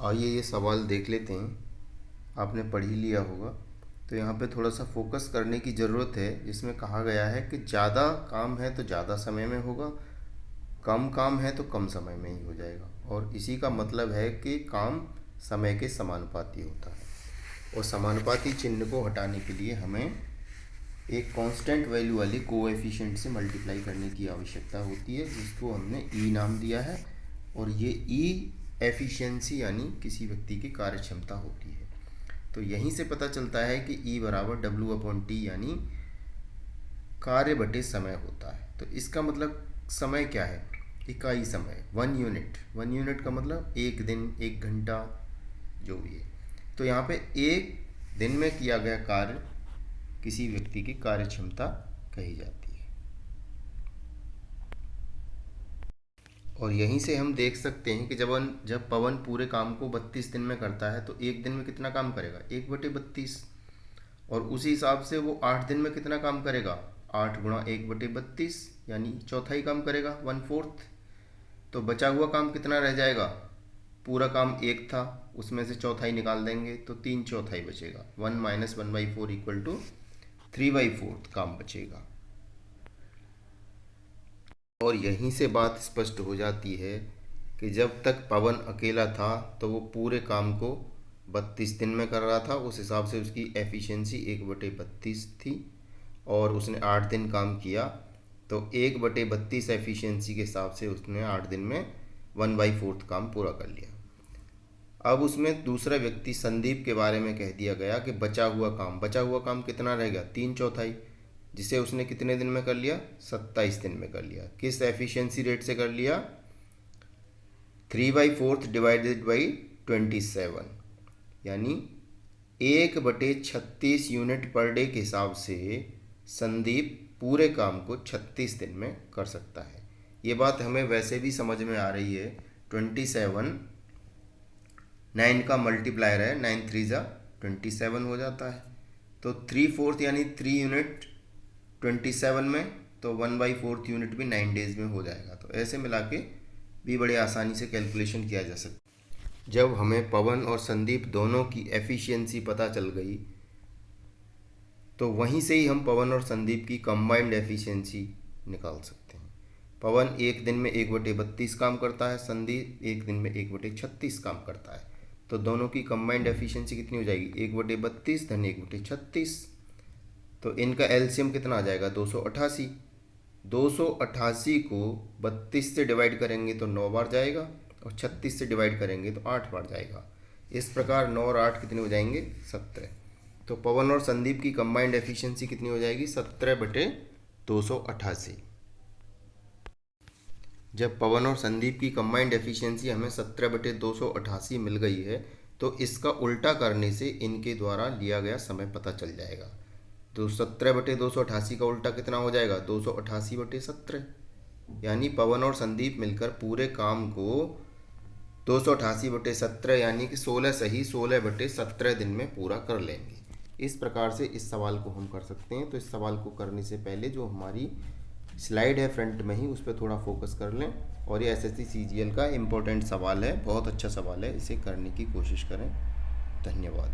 आइए ये सवाल देख लेते हैं। आपने पढ़ ही लिया होगा, तो यहाँ पे थोड़ा सा फोकस करने की ज़रूरत है। जिसमें कहा गया है कि ज़्यादा काम है तो ज़्यादा समय में होगा, कम काम है तो कम समय में ही हो जाएगा। और इसी का मतलब है कि काम समय के समानुपाती होता है। और समानुपाती चिन्ह को हटाने के लिए हमें एक कांस्टेंट वैल्यू वाली कोएफिशिएंट से मल्टीप्लाई करने की आवश्यकता होती है, जिसको हमने ई नाम दिया है। और ये ई एफिशिएंसी यानी किसी व्यक्ति की कार्यक्षमता होती है। तो यहीं से पता चलता है कि ई बराबर W/T यानी कार्य बटे समय होता है। तो इसका मतलब समय क्या है? इकाई समय, 1 यूनिट। 1 यूनिट का मतलब 1 दिन, 1 घंटा, जो भी है। तो यहाँ पे एक दिन में किया गया कार्य किसी व्यक्ति की कार्यक्षमता कही जाती है। और यहीं से हम देख सकते हैं कि जब पवन पूरे काम को 32 दिन में करता है तो एक दिन में कितना काम करेगा? 1/32। और उसी हिसाब से वो 8 दिन में कितना काम करेगा? 8 गुणा 1/32 यानी चौथाई काम करेगा, 1/4। तो बचा हुआ काम कितना रह जाएगा? पूरा काम 1 था, उसमें से चौथाई निकाल देंगे तो 3/4 बचेगा। 1 - 1/4 इक्वल टू 3/4 काम बचेगा। और यहीं से बात स्पष्ट हो जाती है कि जब तक पवन अकेला था तो वो पूरे काम को 32 दिन में कर रहा था। उस हिसाब से उसकी एफिशिएंसी 1/32 थी। और उसने 8 दिन काम किया तो 1/32 एफिशिएंसी के हिसाब से उसने 8 दिन में 1/4 काम पूरा कर लिया। अब उसमें दूसरा व्यक्ति संदीप के बारे में कह दिया गया कि बचा हुआ काम कितना रहेगा? 3/4, जिसे उसने कितने दिन में कर लिया? 27 दिन में कर लिया। किस एफिशिएंसी रेट से कर लिया? 3/4 डिवाइडेड बाई 27 यानी 1/36 यूनिट पर डे के हिसाब से संदीप पूरे काम को 36 दिन में कर सकता है। ये बात हमें वैसे भी समझ में आ रही है। 27 9 का मल्टीप्लायर है, 9 3 जा 27 हो जाता है। तो 3/4 यानी 3 यूनिट 27 में, तो 1/4 यूनिट भी 9 डेज में हो जाएगा। तो ऐसे मिला के भी बड़े आसानी से कैलकुलेशन किया जा सकता है। जब हमें पवन और संदीप दोनों की एफिशिएंसी पता चल गई तो वहीं से ही हम पवन और संदीप की कंबाइंड एफिशिएंसी निकाल सकते हैं। पवन एक दिन में 1/32 काम करता है, संदीप एक दिन में 1/36 काम करता है। तो दोनों की कंबाइंड एफिशिएंसी कितनी हो जाएगी? 1/32 धन 1/36। तो इनका एलसीएम कितना आ जाएगा? 288। 288 को 32 से डिवाइड करेंगे तो 9 बार जाएगा, और 36 से डिवाइड करेंगे तो 8 बार जाएगा। इस प्रकार 9 और 8 कितने हो जाएंगे? 17। तो पवन और संदीप की कंबाइंड एफिशिएंसी कितनी हो जाएगी? 17/288। जब पवन और संदीप की कंबाइंड एफिशिएंसी हमें 17/288 मिल गई है तो इसका उल्टा करने से इनके द्वारा लिया गया समय पता चल जाएगा। तो 17/288 का उल्टा कितना हो जाएगा? 288/17। यानी पवन और संदीप मिलकर पूरे काम को 288/17 यानी कि 16 सही 16/17 दिन में पूरा कर लेंगे। इस प्रकार से इस सवाल को हम कर सकते हैं। तो इस सवाल को करने से पहले जो हमारी स्लाइड है फ्रंट में ही, उस पर थोड़ा फोकस कर लें। और ये एसएससी सीजीएल का इम्पोर्टेंट सवाल है, बहुत अच्छा सवाल है, इसे करने की कोशिश करें। धन्यवाद।